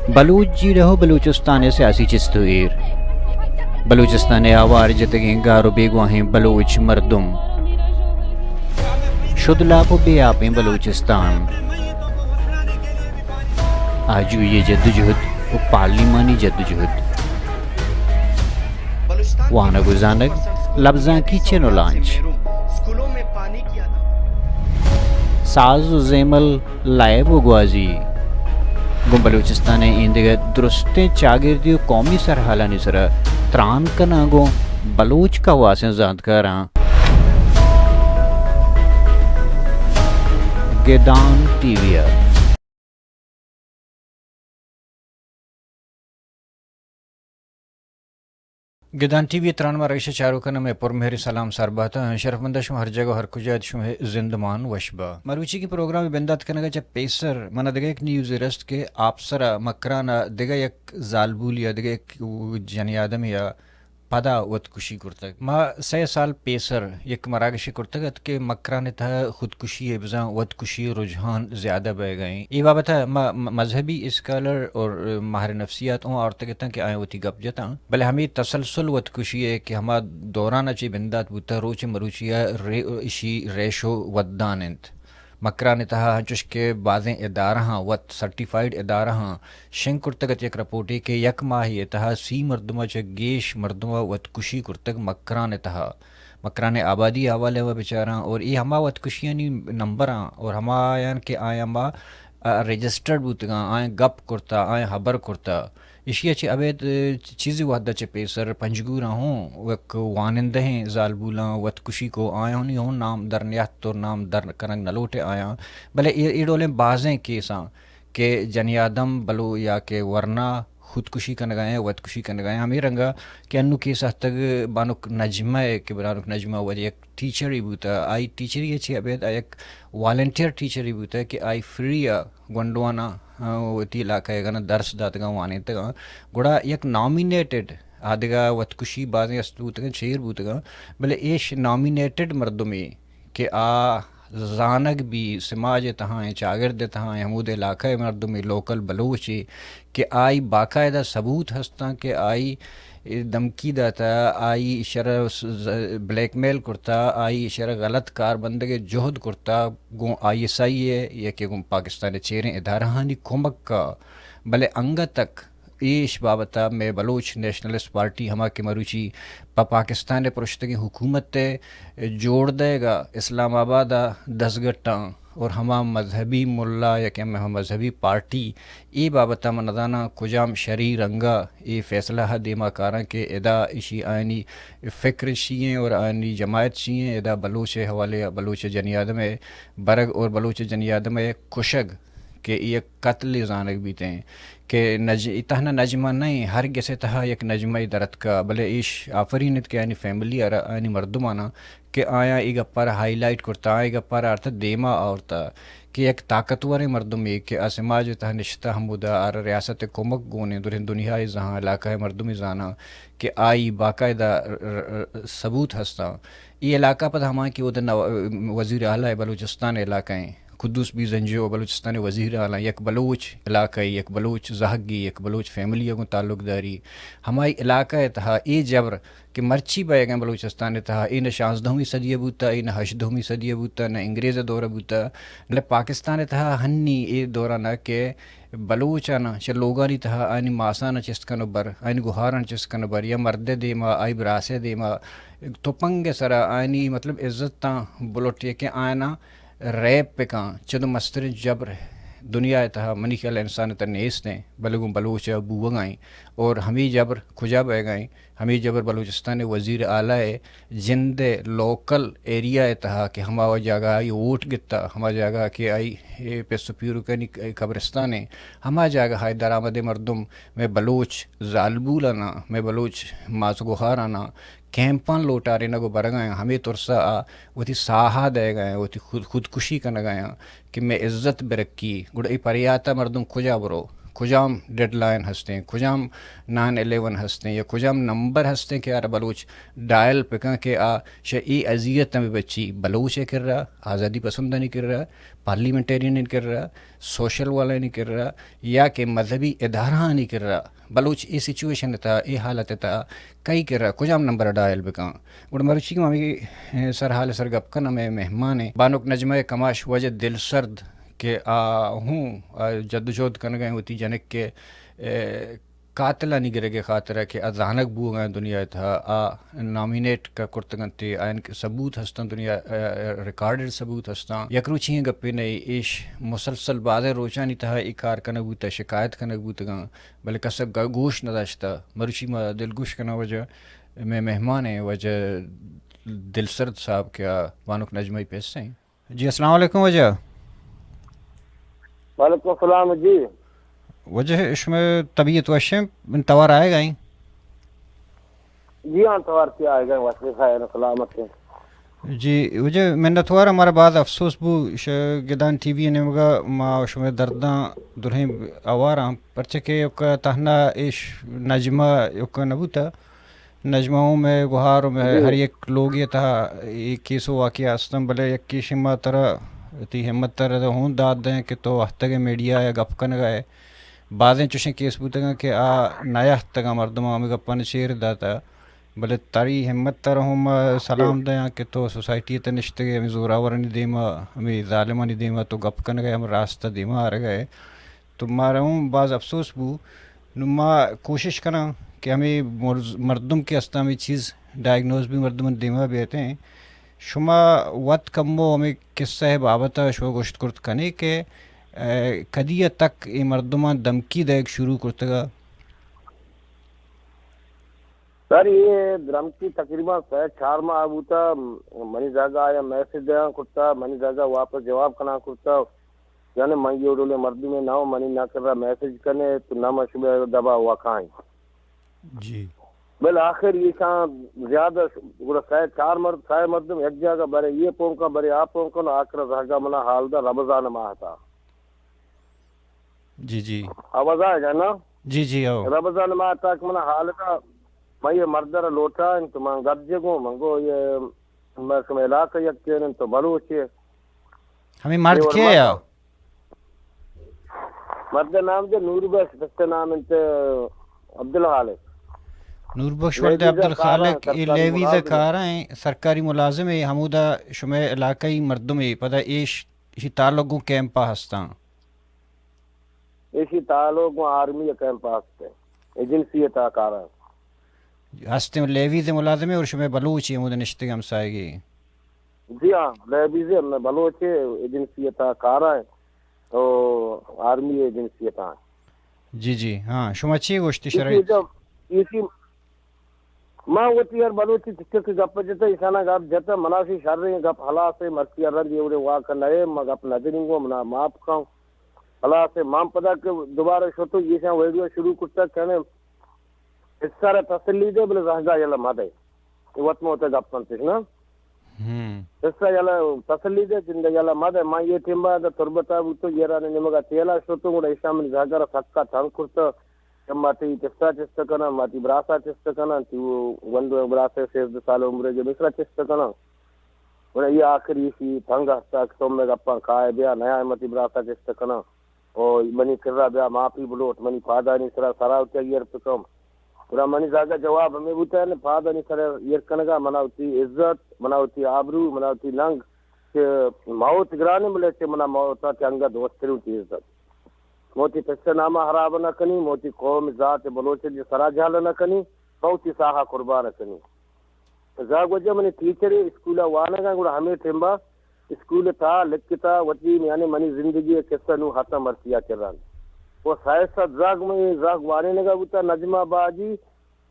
بلوچ جی رہو بلوچستان سیاسی چستویر بلوچستان آوار جتگیں گارو بیگواہیں بلوچ مردم شدلاپ و بے آپیں بلوچستان آجو یہ جدوجہد و پارلیمانی جدوجہد وانا گزانگ لفظاں کی چنو لانچ ساز و زیمل لائب و گوازی گم بلوچستان ایندگا درستیں چاگردی و قومی سرحالہ نسرا تران کنا گو بلوچ کا واسن زاندکاراں گیدان ٹی وی گدان ٹی وی ترانما رئیس چارو کا نام پر مہر سلام سرباتا شرف مندشم ہر جگہ ہر کجات شم زندمان وشبا مروچی کی پروگرام بندات کنگا چا پیسر منا دگا ایک نیوز رست کے آپ سرا مکرانا دگا یک زالبول یا دگا ایک جنی آدم یا پدا ود کشی کرتگ ما 3 سال پیسر یک مراگشی کرتگت کہ مکران تھا خودکشی بزاں ود کشی رجحان زیادہ بہ گئیں یہ بابت مذہبی اسکالر اور ماہر نفسیات ہوں اور تگتا کہ آئیں ہوتی گپ جتا بلے ہمیں تسلسل ود کشی ہے کہ ہما دوران اچھی بندات بوتا روچ مروچیا اشی ریشو ودانت مکران تہا ہنچوش کے بعضیں ادارہ ہاں وت سرٹیفائیڈ ادارہ ہاں شنگ کرتگت یک رپورٹی کہ یک ماہی تہا 30 مردمہ چا گیش مردمہ وت کشی کرتگ مکران تہا مکران آبادی حوالے و بیچاراں اور یہ ہما وت کشیانی نمبراں اور ہما آیاں کہ آیا ما رجسٹرڈ بوتگاں آئیں گپ کرتا آئیں خبر کرتا اشیا چی ابید چیزی وحدہ چے پیسر پنجگوراں ہوں وک وانندہ ہیں زالبولاں وت کشی کو آیا ہونی ہوں نام در نیت تو نام در کنگ نلوٹے آیا بلے ایڈولیں بازیں کیساں کہ جنی آدم بلو یا کہ ورنہ خودکشی کا نگائیں ود کشی کا نگائیں ہمیں رنگا کہ انو کیسا تک بانک نجمہ ہے کہ بانک نجمہ وہ ایک ٹیچر ہی بوتا آئی ٹیچر یہ چی ابید ایک والنٹیئر ٹیچر ہی بوتا ہے کہ آئی فری گونڈوانا تی علاقہ ہے گا درس داتگاں وانے تگاں گوڑا یک نامینیٹڈ آدھگا ود کشی بازیں استوتگاں شیر بوتگاں بلے ایش نامینیٹڈ مردمی کہ زانگ بھی سماج تہاں چاگرد تہاں حمود علاقہ مردمی لوکل بلوچی کہ آئی باقاعدہ ثبوت ہستاں کہ آئی دمکی داتا آئی شرح بلیک میل کرتا آئی شرح غلط کار بندگے جہد کرتا گوں آئی ایس آئی ہے یا کہ گوں پاکستان چیریں ادارہانی کمک کا بلے انگا تک ایش بابتا میں بلوچ نیشنلسٹ پارٹی ہما کے مروچی پاکستان پرشتگی حکومت جوڑ دے گا اسلام آباد 10 گٹاں اور ہما مذہبی ملا یا کہ ہم مذہبی پارٹی ای بابتا مندانا کجام شری رنگا ای فیصلہ دیما کاراں کہ ادا اشی آئینی فکر شیئیں اور آئینی جماعت شیئیں ادا بلوچ حوالے بلوچ جنی آدم برگ اور بلوچ جنی آدم کشگ کہ یہ قتل زانگ بھی تھیں کہ اتنا نجمہ نہیں ہر گسے تہا یک نجمہ درت کا بلے ایش آفرینت کے آنی فیملی آنی مردمانا کہ آیا ای گپار ہائی لائٹ کرتا ای گپار آرتا دیما آورتا کہ ایک طاقتور مردمی کہ اسماج تہا نشتہ ہمودا آر ریاست کمک گونے درہن دنیای زہاں علاقہ مردمی زانا کہ آئی باقاعدہ ثبوت ہستا ای علاقہ پتہ ہماں کی وزیر اعلیٰ بلوچستان علاقہ ہیں قدوس بھی زنجو بلوچستان وزیر اعلیٰ یک بلوچ علاقہ یک بلوچ زہگی یک بلوچ فیملی کو تعلق داری ہمائی علاقہ تہا ای جبر کہ مرچی بے گئے بلوچستان تہا ای نہ 16ویں صدی بوتا ای نہ 18ویں صدی بوتا نہ انگریز دور بوتا نہ پاکستان تہا ہنی ای دورہ نہ کہ بلوچانا چھ لوگانی تہا آئینی ماسانا چسکن بر آئینی گوہاران چسکن بر یا مرد دیما آئی براسے دیما تو پنگ سرا آئینی مطلب عزت تاں بلوٹی کہ آئینا ریپ پہ کہاں چند مستر جبر دنیا تہا منی خیال انسان تا نیستیں بلگوں بلوچ بوگائیں اور ہمیں جبر کھجا بہ گئیں ہمیں جبر بلوچستان وزیر اعلیٰ جند لوکل ایریا تہا کہ ہما وہ جگہ آئی ووٹ گتا ہما جگہ کہ آئی پیسو پیرو کنی قبرستان ہما جگہ ہائی درآمد مردم میں بلوچ زالبولانا میں بلوچ ماس گوہارانا کیمپان لوٹارے نگو برگائیں ہمیں ترسا وہ تھی ساہا دے گئے وہ تھی خودکشی کا نگایا کہ میں عزت برکی گڑ ای پریاتا مردم کجا برو کجام ڈیڈ لائن ہستے کجام 9/11 ہستے یا کجام نمبر ہستے کہ یار بلوچ ڈائل پکا کہ آ ای اذیت تمہیں بچی بلوچ ہے کر رہا آزادی پسند نہیں کر رہا پارلیمنٹیرین نہیں کر رہا سوشل والا نہیں کر رہا یا کہ مذہبی ادارہ نہیں کر رہا بلوچ ای سچویشن تھا ای حالت تھا کئی کر رہا کجام نمبر ڈائل بکا گڑ مروچی کی سر حال سر گپ کا میں مہمان بانک نجمہ کماش وجہ دل سرد کہ ہوں جدوجہد کن گئے ہوتی جنک کے قاتلہ نہیں گرے گے خاطرہ کہ ازانک بو گئے دنیا تھا نامینیٹ کا کرتگن تھے آئین کے ثبوت ہستان دنیا ریکارڈڈ ثبوت ہستان یکرو چین گپے نہیں ایش مسلسل بعد روچانی تھا ای کار کنگ بوتا شکایت کنگ بوتا بلے کسب گوش نداشتا مروچی ما دل گوش کنا وجہ میں مہمان ہیں وجہ دل سرد صاحب کیا بانک نجمہ پیش ہیں جی السلام علیکم وجہ وعلیکم السلام جی وجہ اس میں طبیعت وشم توار آئے گا جی ہاں توار کیا آئے گا واسطے خیر سلامت ہے جی وجہ میں نتوار ہمارا بعد افسوس بو گدان ٹی وی نمگا ما شمع درداں درہیں آوارا پرچہ کہ یک تہنا ایش نجمہ یک نبوتا نجمہوں میں گہاروں میں ہر ایک لوگ یہ تھا ایک کیسو واقعہ استم بلے یک کی شمہ طرح تی ہمت طرح ہون داد دیں کہ تو ہفتگے میڈیا یا گپ کن گئے بعضیں چوشیں کیس بوتگا کہ نیا ہفتگا مردمہ ہمیں گپن شیر داتا بلے تاری ہمت طرح ہم سلام دیں کہ تو سوسائٹی تنشتگے ہمیں زوراور نہیں دیما ہمیں ظالمہ نہیں دیما تو گپ کن گئے ہم راستہ دیما آ گئے تو مارا ہوں بعض افسوس بو نما کوشش کریں کہ ہمیں مردم کے استا میں چیز ڈائگنوز بھی مردم دیما بھی آتے ہیں شما وقت کمو ہمیں قصہ بابتا شو گوشت کرت کنے کہ کدیہ تک یہ مردمان دمکی دیکھ شروع کرتگا سر یہ درمکی تقریباً 4 ماہ آبوتا منی جاگہ آیا میسیج دیاں کرتا منی جاگہ واپس جواب کنا کرتا یعنی منگی اڑولے مردی میں نہ منی نہ کر رہا میسیج کرنے تو نہ مشبہ دبا ہوا کھائیں جی بالآخر یہ کہاں زیادہ گڑا 4 مردم ایک جگہ برے یہ پون کا برے آپ پون کا آکر رہا منا حال دا رمضان ماہ تھا جی جی آواز آئے گا نا جی جی آؤ رمضان ماہ تک منا حال دا میں یہ مردر لوٹا تو میں گب جگوں منگو یہ میں سمیں علاقہ یکین تو بلوچ ہے ہمیں مرد کیا یا مرد نام دے نور بخش دستے نام انتے عبدالخالق نور بخش ورد عبدالخالق لیوی ذکارہ ہیں سرکاری ملازم ہے حمودہ شمع علاقائی مردم ہے پتہ ایشی تعلقوں کیمپا ہستاں ایشی تعلقوں آرمی کیمپا ہستے ایجنسی تاکارہ ہستے لیوی ذے ملازم ہے اور شمع بلوچ ہے حمودہ نشتے ہم سائے گی جی ہاں لیوی ذے بلوچ ہے ایجنسی تاکارہ ہے تو آرمی ایجنسی تاکارہ جی جی ہاں شما چی گوشتی شرائط اسی ماں ہوتی ہے بلوچی چکر کی گپ جتا اسانا گپ جتا مناسی شر رہی گپ حلا سے مرکی ارد یہ اڑے واقع نئے ما گپ نظریں گو منا ماپ کھاؤں حلا سے مام پدا کہ دوبارہ شوتو یہ ساں ویڈیو شروع کرتا کہنے اس سارے تسلی دے بلے رہگا یلا مادے یہ وقت میں ہوتا گپ پنتش نا اس سارے یلا تسلی دے جندے یلا مادے ماں یہ ٹیمبا دا تربتا بوتو یہ رانے نمگا تیلا شوتو گوڑا اسامن رہگا سکا تھان کرتا ماتی چستا چستا کنا ماتی براسا چستا کنا تو وندو براسا 16 سال عمرے جو مصرا چستا کنا اور یہ آخری سی تھنگا ہستا کسوم میں گپا کھائے بیا نیا ماتی براسا چستا کنا اور منی کر رہا بیا ماپی بلوٹ منی پادا نہیں سرا سراو کیا یہ پکم پورا منی زاگا جواب ہمیں بوتا ہے پادا نہیں سرا یہ کنگا مناوتی عزت مناوتی آبرو مناوتی لنگ کہ موت گرانے ملے چھے منا موتا چنگا دوست کریوں تی عزت موتی پسے نامہ حراب نہ کنی موتی قوم ذات بلوچ جی سرا جھال نہ کنی موتی ساہا قربان کنی زاگ وجہ منی ٹیچر اسکولا وانا گا گوڑا ہمیں ٹھمبا اسکول تھا لکھتا وچی یعنی منی زندگی قصہ نو ہاتھا مرسیا کران وہ سائست زاگ میں زاگ وانے نگا بوتا نجمہ باجی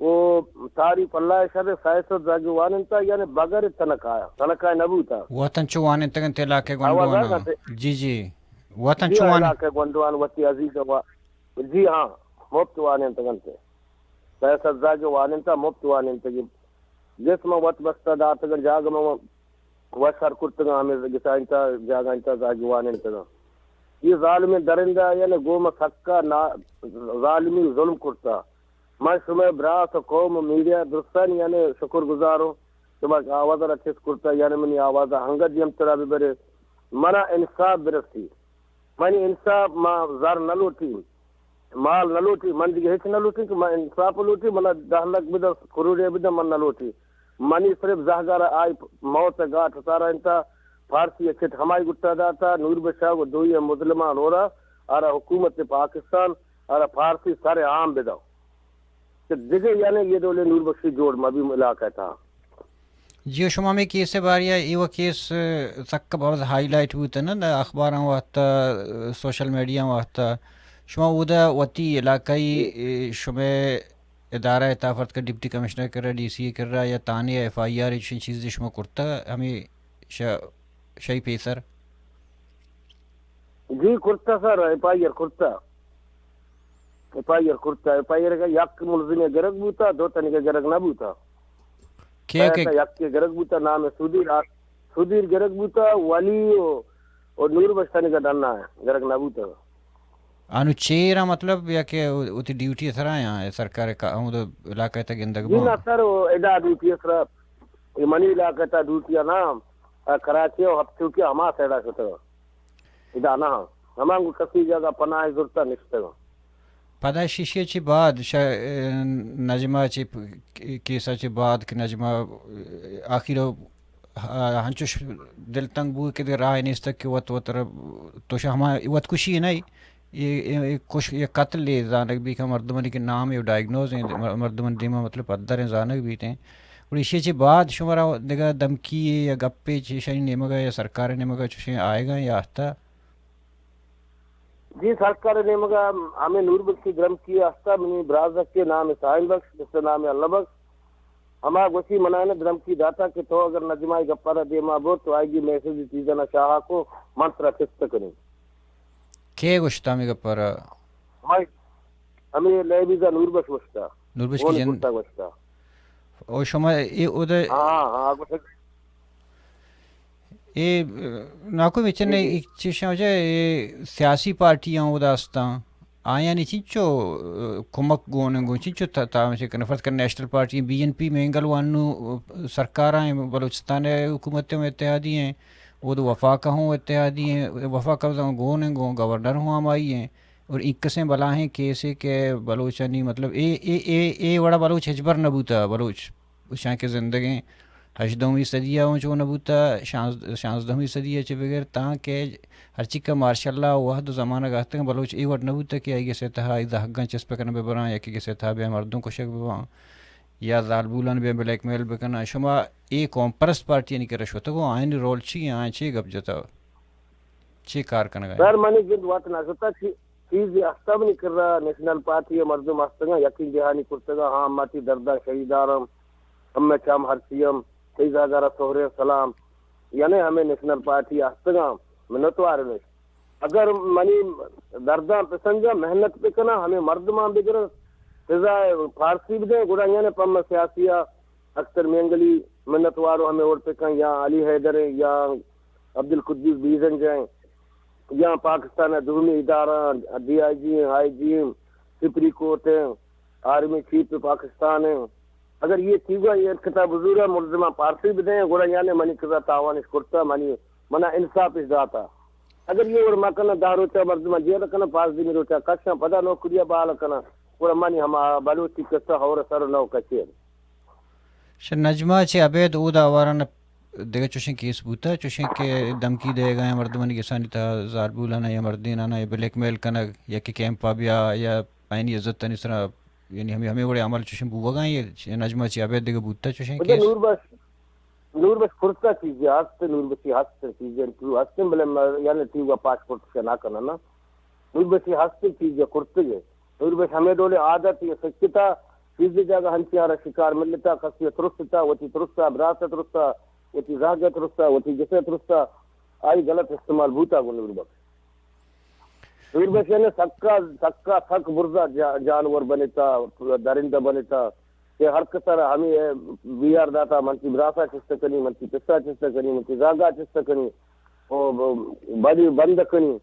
وہ تاریف اللہ شر سائست زاگ وانے تا یعنی بغیر تنکایا نبوتا وطن چوانے تگن تیلا کے گنڈوانا جی جی وطن چوانے علاقے گنڈوان وطی عزیز جی ہاں مفت وانین تگن تے سائست زاگ وانین تا مفت وانین تگی جس میں وط بستا دا تگن جاگ میں وشار کرتگا ہمیں گسا انتا جاگا انتا زاگ وانین تگا یہ ظالم درندہ یعنی گوم سکا ظالمی ظلم کرتا میں شمع براس قوم میڈیا درستان یعنی شکر گزاروں شما آواز رچس کرتا یعنی منی آواز ہنگت یم ترا ببرے منا انصاف برسی منی انصاف ما زار نہ لوٹی مال نہ لوٹی من دیگه ہچ نہ لوٹی کہ میں انصاف لوٹی منا 10 لاکھ بدا کروڑے بدا من نہ لوٹی منی صرف زہگار آئی موت گاٹ سارا انتا فارسی اچھت ہمائی گٹا داتا نور بشاہ کو دوئی مظلمان ہو رہا آرہ حکومت پاکستان آرہ فارسی سارے عام بداؤ کہ دیگه یعنی یہ دولے نور بخشی جوڑ مبی علاقہ تھا جی شما میں کیس باریا ایو کیس تک بہت ہائی لائٹ ہوتا نا دا اخباراں وقتا سوشل میڈیا وقتا شما ودا وتی علاقائی شما ادارہ تافرت کا ڈپٹی کمشنر کر رہا ڈی سی کر رہا یا تانے ایف آئی آر چیز شما کرتا ہمیں شاہی پیسر جی کرتا سر ایف آئی آر کرتا ایف آئی آر کرتا ایف آئی آر کا یک ملزم گرگ بوتا دو تنی کا گرگ نہ بوتا یک کے گرگ بوتا نام ہے سودیر گرگ بوتا ولی اور نور بشتانی کا ڈالنا ہے گرگ نہ بوتا انو چیرا مطلب یا کہ اتی ڈیوٹی اثر آیا ہے سرکار کا علاقہ تک گندگ جی نا سر ایڈا ڈیوٹی اثر یہ منی علاقہ تا ڈیوٹی نام کراچی اور ہفتوں کی ہما سیڑا شتا ایڈا نا ہمان کو کسی جگہ پناہ ضرورتا نشتا پدا شیشے چی بعد نجمہ چی کیسا چی بعد کہ نجمہ آخر ہنچوش دل تنگ بو کہ راہ نیست کہ وط تو ہما وط کشی نہیں یہ قتل لے زانک بھی کہ مردمانی کے نام یہ ڈائگنوز ہیں مردمان دیما مطلب پدر ہیں زانک بھی تھے اور اسی چی بعد شمارا دیگا دمکی یا گپے چی شاہی نیمگا یا سرکار نیمگا چوشیں آئے گا یا آتا جی سرکار نیمگا ہمیں نور بخشی گرم کی آستا منی برازک کے نام ساحل بخش جس نام اللہ بخش ہما گوشی منانے درم کی داتا کہ تو اگر نجمائی گپارا دیما بو تو آئے گی میسیجی چیزنا شاہا کو منترہ کست کریں کیا گوشتا میں گپارا ہمیں لیبیزا نور بخش گوشتا نور بخش کی جن گوشتا او شما ای او دا ہاں یہ ناکو بچنے ایک چیز ہو جائے سیاسی پارٹیاں او داستا آیا نہیں چنچو کمک گونگو چنچو تاہم سے نفرت کر national party B N P Mengal وانو سرکار ہیں بلوچستان حکومتیں اتحادی ہیں وہ تو وفاقہ ہوں اتحادی ہیں وفاقہ گونگو گورنر ہوں ہم آئی ہیں اور ایک قسم بلا ہیں کیسے کہ بلوچانی مطلب اے وڑا بلوچ ہجبر نبوتا بلوچ شاہ کے زندگیں 18ویں صدیہ ہوں چو نبوتا 16ویں صدیہ چے بغیر تاکہ ہر چیز کا ماشاء اللہ وحد زمانہ گاہتے ہیں بلوچ ای وڑ نبوتا کہ آئی گے تہا ایدہ حقاں چس پکن بے بران یا کہ گے تہا بے مردوں کو شک بوان یا زالبولان بے بلیک میل بکنا شما ای قوم پرست پارٹی نہیں کرش ہوتا وہ آئین رول چی آئین چی گپ جتا چی کار کرنا سر منی گند وات ناستا چیز استاب نہیں کر رہا نیشنل پارٹی مردم استگا یقین جہانی کرتگا ہاں ماتی دردہ شہیدارم ہم چام ہرسیم شہیدارہ سہرے سلام یعنی ہمیں نیشنل پارٹی استگا منتوار میں اگر منی دردہ پسنجا محنت پہ کنا ہمیں مردمان بگر فضائے فارسی بھی دیں گوڑا یعنی پم سیاسیہ اکثر مینگلی منتوارو ہمیں اور پہ کن یا علی حیدر یا عبدالقدوس بیزن جائیں یا پاکستان دہمی ادارہ D I G I G supreme court ہیں آرمی چیف پاکستان ہیں اگر یہ چیزیں یہ کتاب حضور ہے ملزمہ پارسی بھی دیں گوڑا یعنی منی کذا تاوان اس کرتا منع انصاف اس داتا اگر یہ اور مکنا دارو چا مردمہ جیل کنا پاس دی میرو چا کچھا پدا نو کریا بالا کنا گوڑا منی ہما بلوچی کسا ہور سر نو کچھے نجمہ چے عبید او دا وارن دیگه چوشن کیس بوتا چوشن که دمکی دے گا یا مردمانی کسانی تا زاربولانا یا مردینانا یا بلیک میل کنا یا کہ کیمپا بیا یا پینی عزت تانی سرا یعنی ہمیں بڑے عمل چوشن بوگا گا یہ نجمہ چی عبید دیگه بوتا چوشن کیس نور بس فرصہ چیزیں ہستے نور بسی ہستے چیزیں ہستے بلے یعنی تیوگا پاسپورٹ سے نہ کرنا نا نور بسی ہستے چیزیں کرتے گئے نور بس ہمیں دولے عادت یہ سچتا چیزیں جاگا ہنچیارا شکار ملتا کسی ترستا وچی ترستا براتا ترستا وچی زاگا ترستا وچی جسے ترستا آئی غلط استعمال بھوتا گو نور بس نور بس یعنی سکا تھک برزا جانور بنتا درندہ بنتا کہ ہر کسر ہمیں بی آر داتا منچی براسا چست کنی منچی پسا چست کنی منچی زاگا چست کنی بڑی بند کنی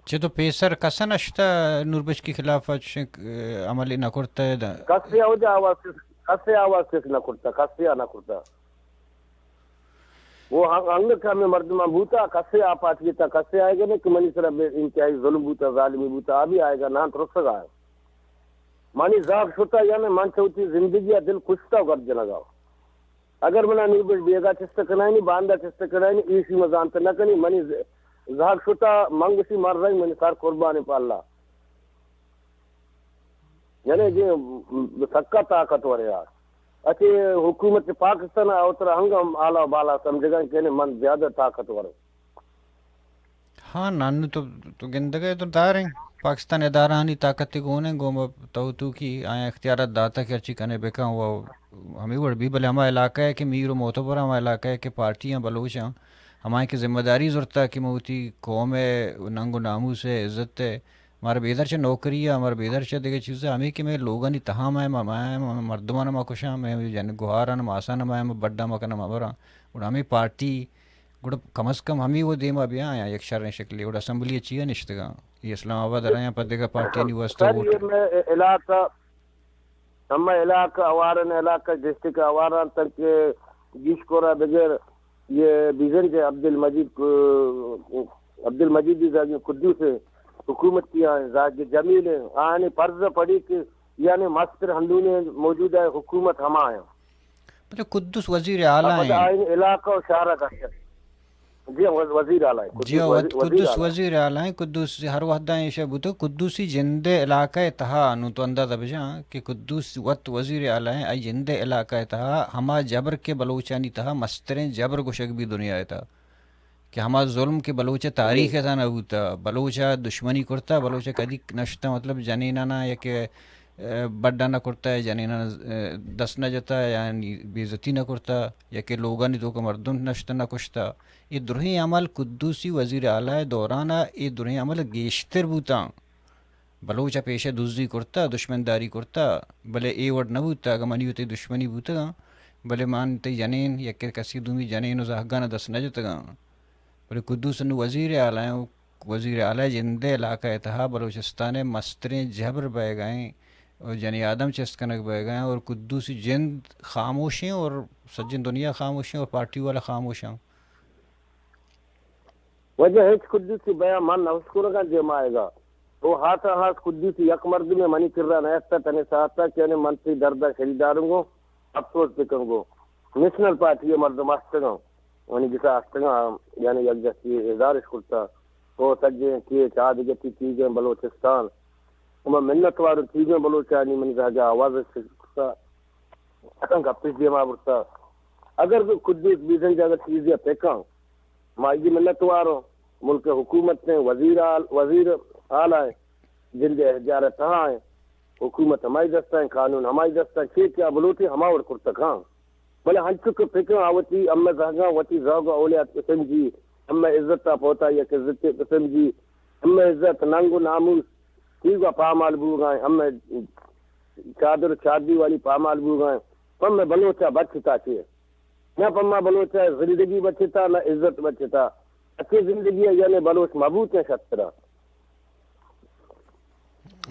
چه تو پیسر کسا نشتا نوربش کے خلاف عملی نہ کرتا ہے کسیا ہو جا آواز کس نہ کرتا کسیا نہ کرتا وہ ہنگ کا میں مردمہ بوتا کسے آپ آتی تھا کسے آئے گا نا کہ منی طرح انتہائی ظلم بوتا ظالمی بوتا ابھی آئے گا نہ ترسک آئے مانی زاگ شتا یعنی من چوتی زندگی دل کشتا گر جنگاو اگر منا نوربش بیگا چست کنائنی باندہ چست کنائنی ایسی مزانتا نہ کنی منی زاگ شتا منگسی مر رہی منی سار قربانی پا اللہ یعنی جی سکا طاقت ہو رہا اچھے حکومت پاکستان اوتر ہنگم آلا بالا سمجھے گا کہ من زیادہ طاقتور ہے ہاں نانو تو گندگے تو دار ہیں پاکستان ادارانی طاقت گونے گو تو کی آیا اختیارات داتا کہ ارچی کنے بکا وہ ہمیں وڑ بھی بلے ہمارا علاقہ ہے کہ میر و معتبر ہمارا علاقہ ہے کہ پارٹیاں بلوچاں ہمارے کی ذمہ داری ضرورت ہے کہ موتی قوم ہے ننگ و نامو سے عزت ہے ہمارا بیدر چھ نوکری ہے ہمارا بیدر چھ دیکھے چیزیں ہمیں کہ میں لوگاں نہیں تہام ہے مردمان ما کشاں میں یعنی گوہاران ماسان میں بڑا مکن مبراں اور ہمیں پارٹی گوڑا کم از کم ہمیں وہ دیما بھی آیا یک شرح شکلی اور اسمبلی چیئے نشتگا یہ اسلام آباد رہے ہیں پتہ کا پارٹی نہیں واسطہ سر ووٹ یہ میں علاقہ ہم علاقہ اوارن علاقہ ڈسٹرکٹ اوارن تک گیش کورا بغیر یہ بیزن کے عبد المجید قدوس سے حکومت کیا ہے جمیل ہے آنے فرض پڑی کہ یعنی مستر ہندونے موجود ہے حکومت ہم آئے مطلب قدس وزیر اعلیٰ ہیں علاقہ اور شہرہ کا جی وزیر اعلیٰ ہے جی قدس وزیر اعلیٰ ہیں قدس ہر وحدہ ایشہ بوتو قدوسی جند علاقہ تہا انو تو اندازہ بجاں کہ قدوس وقت وزیر اعلیٰ ہیں ای جند علاقہ تہا ہما جبر کے بلوچانی تہا مستریں جبر گوشک بھی دنیا تھا کہ ہما ظلم کے بلوچ تاریخ تھا نہ ہوتا بلوچا دشمنی کرتا بلوچا کدی نشتا مطلب جنینانا یا کہ بڑا نہ کرتا ہے جنینہ دس نہ جتا ہے یعنی بےزتی نہ کرتا یا کہ لوگاں تو کہ مردم نشتا نہ کشتا یہ درہی عمل قدوسی وزیر اعلیٰ دورانہ یہ درہی عمل گیشتر بوتا بلوچا پیشہ دزدی کرتا دشمنداری کرتا بلے اے وڈ نہ بوتا اگر منی ہوتی دشمنی بوتا بلے مانتے جنین یا کہ کسی دومی جنین و زہگانا دس نہ جتا گا بلے قدوس انو وزیر اعلیٰ وزیر اعلیٰ جند علاقہ تہا بلوچستان مستریں جبر بہ گئیں اور جنی آدم چسکنک بہ گئے اور قدوسی جند خاموش ہیں اور سجن دنیا خاموش ہیں اور پارٹی والا خاموش ہیں وجہ ہے قدوسی بیان من نوشکر کا جمع آئے گا وہ ہاتھا ہاتھ قدوسی یک مرد میں منی کر رہا نیستا تنے ساتھا کہ انہیں منتری دردہ خریداروں گو افسوس بکن گو نیشنل پارٹی مرد مستگاں ونی جسا استگاں یعنی یک جسی ادارش کرتا وہ سجے کیے چاہ دگتی چیزیں بلوچستان ہمیں منت وارو چیزیں بلوچانی منی جا آواز کرتا گپس دیما برتا اگر قدوس بیزن جا اگر چیزیں پیکاں مائی منت وارو ملک حکومت نے وزیر اعلیٰ جن احجار تہا ہیں حکومت ہمائی دستہ ہیں قانون ہمائی دستہ ہیں کیا بلوٹی ہماور کرتا کھاں بلے ہنچک فکر آوتی اما زہگاں وطی زوگا اولیات قسم جی اما عزت تا پوتا یک عزت قسم جی اما عزت ننگو ناموس تیگا پامال بو گئے اما چادر چادی والی پامال بو گئے پم بلوچا بچتا چیئے نہ پما بلوچا زندگی بچتا نہ عزت بچتا اچھی زندگی ہے یعنی بلوچ مبوط ہے شطرہ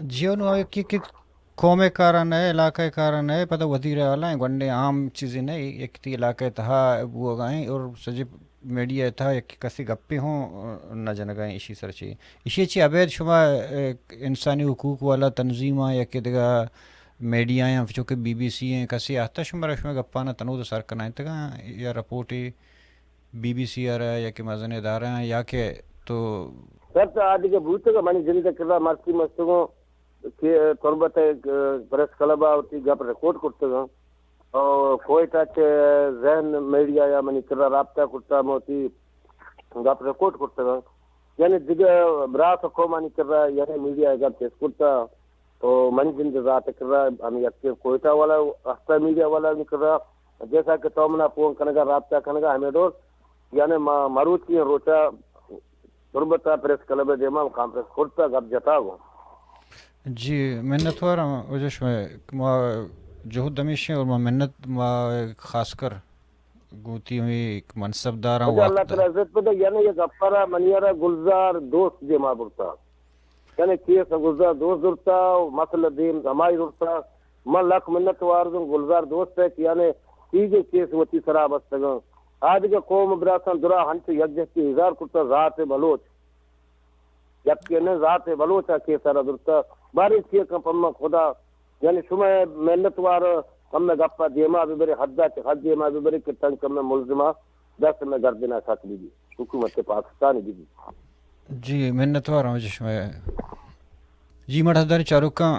جیو نو کہ قوم کارن ہے علاقہ کارن ہے پتہ وزیر اعلیٰ ہیں گنڈے عام چیزیں نہیں ایک تی علاقہ تہا وہ گائیں اور سجے میڈیا تھا ایک کسی گپے ہوں نہ جنگائیں اسی سرچی اسی اچھی عبید شما انسانی حقوق والا تنظیمہ یا کہ دگا میڈیا ہیں چونکہ بی بی سی ہیں کسی آتا شما گپانا تنو تو سر کنائیں تگا یا رپورٹی بی بی سی آ رہا ہے یا کہ مزن ادارہ ہیں یا کہ تو سر تو آدھی کے بھوتے گا منی جنگی کردہ مرسی مستگوں کہ طربت پریس کلبہ ہوتی گپ ریکارڈ کرتے گا اور کوئی ٹچ ذہن میڈیا یا منی کردہ رابطہ کرتا موتی گپ ریکارڈ کرتے گا یعنی دیگر براس کو منی کر رہا یعنی میڈیا گپ پیش کرتا تو منی جن ذات کر رہا ہم یکی کوئٹہ والا اختہ میڈیا والا نہیں کر رہا جیسا کہ تومنا پون کنگا رابطہ کنگا ہمیں دور یعنی مروچ کی روچا طربتا پریس کلبہ دیما مقام پریس کرتا گپ جتا گو جی منت وارا وجش میں جہد دمیش ہیں اور محنت خاص کر گوتی ہوئی ایک منصبدار مجھے اللہ وقت تعالی عزت پہ یعنی یہ گپارا منیارا گلزار دوست جے ما برتا یعنی کیس گلزار دوست درتا مسئلہ دین ہمائی درتا من لکھ منت واردن گلزار دوست ہے کہ یعنی تیجے کیس وتی سراب استگاں آج کے قوم براسن درا ہنچ یکجہتی ہزار کرتا ذات بلوچ جبکہ نے ذات بلوچا کے سارا درتا بارش کیے کم پما خدا یعنی شمع محنت وار ہم میں گپا دیما بھی بڑے حدہ حد دیما بھی بڑے کہ تنگ کم میں ملزمہ دس میں گردنا ساتھ بھی حکومت پاکستان بھی جی منت وار ہوں جس میں جی مرحدار چارو کا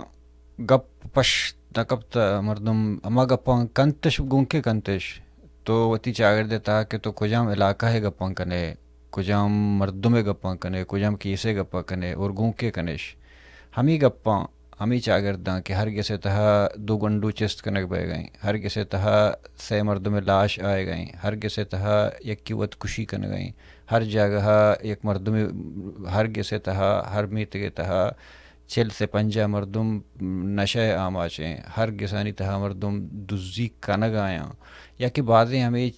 گپ پش نکبت مردم اما گپاں کنتش گونکے کنتش تو وتی چاگر دیتا کہ تو کجام علاقہ ہے گپاں کنے کجام مردم گپاں کنے کجام کیسے گپاں کنے اور گونکے کنش ہمیں گپاں ہمیں چاگرداں کہ ہر کسے تہا دو گنڈو چست کنک بہ گئیں ہر کسے تہا سے مردم لاش آئے گئیں ہر کسے تہا یک کی کشی کن گئیں ہر جگہ یک مردم ہر کسے تہا ہر میت کے تہا چل سے پنجہ مردم نشہ عام آچیں ہر گسانی تہا مردم دزی کنگ آیاں یا کہ بعضیں ہمیں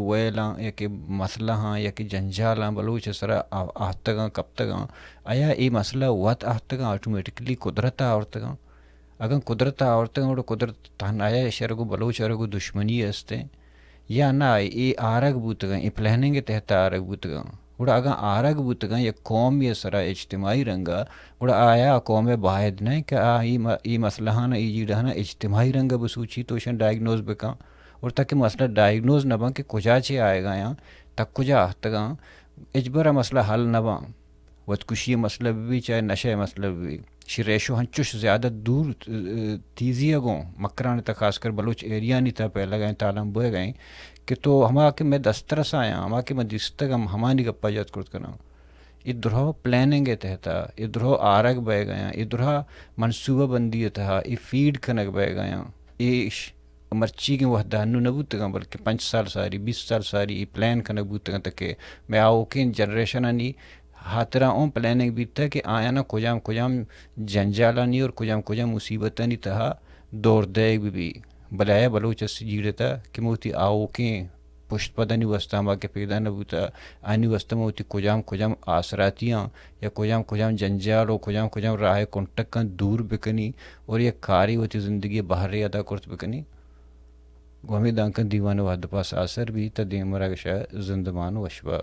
ویلاں یا کہ مسئلہ ہاں یا کہ جنجالاں بلوچ سرا آہتگاں کب تگاں آیا یہ مسئلہ وات آہتگاں آٹومیٹکلی قدرت آورتگاں اگر قدرت آورتگاں اور قدرت تہن آیا شرگو بلوچ ارگو دشمنی استے یا نہ یہ آرگ بوتگاں یہ پلاننگ تحت آرگ بوتگاں گوڑا اگر آرگ بوتگاں یا قوم یا سرا اجتماعی رنگا گوڑا آیا قوم باہد نہیں کہ یہ مسئلہ ہاں یہ جیڑا نا اجتماعی رنگا بسوچی تو شن ڈائگنوز بکاں اور تاکہ مسئلہ ڈائگنوز نہ بن کہ کجا چے آئے گا یا تک کجا آہتگاں اجبرا مسئلہ حل نہ بن ودکشی مسئلہ بھی چاہے نشہ مسئلہ بھی شریشو ہنچوش زیادہ دور تیزی اگوں مکران تک خاص کر بلوچ ایریا نہیں تھا پہلے گئیں تالم بوئے گئیں کہ تو ہما کہ میں دسترس آیا ہما کہ میں دستگم ہمانی گپا جات کرت کرنا ادھرو پلاننگ تحتا ادھرو آرگ بہ گیا ادھرا منصوبہ بندی تہا ای فیڈ کنک بہ گیا ای مرچی کے وحدانو نبوتگاں بلکہ 5 سال ساری 20 سال ساری ای پلان کنک بوتگاں تک کہ میں آوکین جنریشن انی ہاترا اون پلاننگ بھی تھا کہ آیا نا کجام جنجالا نہیں اور کجام مصیبتہ نہیں تہا دور دے بھی بلایا بلوچ اس جیڑے تھا کہ موتی آوکین پشت پدہ نہیں وستا ہما کے پیدا نہ بوتا آنی وستا موتی کجام آسراتیاں یا کجام جنجال و کجام راہ کنٹکاں دور بکنی اور یہ کاری ہوتی زندگی باہر ادا کرت بکنی گومی دانکن دیوان وحد پاس آثر بھی تا دیم مراگشا زندمان وشبہ